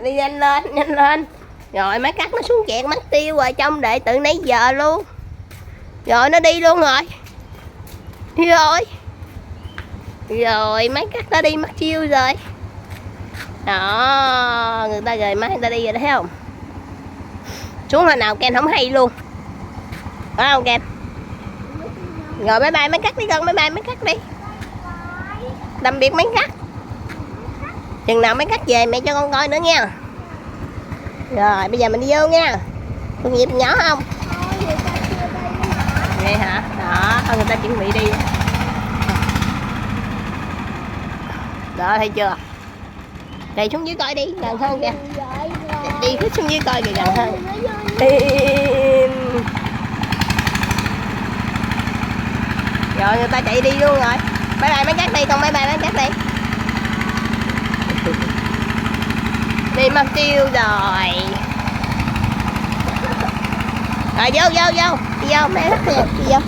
Đi nhanh lên, nhanh lên. Rồi máy cắt nó xuống chẹt mất tiêu rồi, trong đệ từ nãy giờ luôn. Rồi nó đi luôn rồi. Đi rồi. Rồi máy cắt nó đi mất chiêu rồi. Đó, người ta rời máy người ta đi rồi thấy không? Xuống hồi nào Ken không hay luôn. Phải không Ken? Rồi bye bye máy cắt đi con, bye bye máy cắt đi. Tạm biệt máy cắt. Chừng nào máy cắt về mẹ cho con coi nữa nha. Rồi bây giờ mình đi vô nha. Con nhịp nhỏ không? Vậy hả? Đó, người ta chuẩn bị đi. Đó thấy chưa? Đi xuống dưới coi đi, gần hơn kìa. Đi hết xuống dưới coi kìa, gần hơn. Rồi người ta chạy đi luôn rồi. Bye bye máy cắt đi, con bye bye máy cắt đi. Đi mất tiêu rồi. Rồi vô vô vô, đi vô máy cắt nè, đi vô.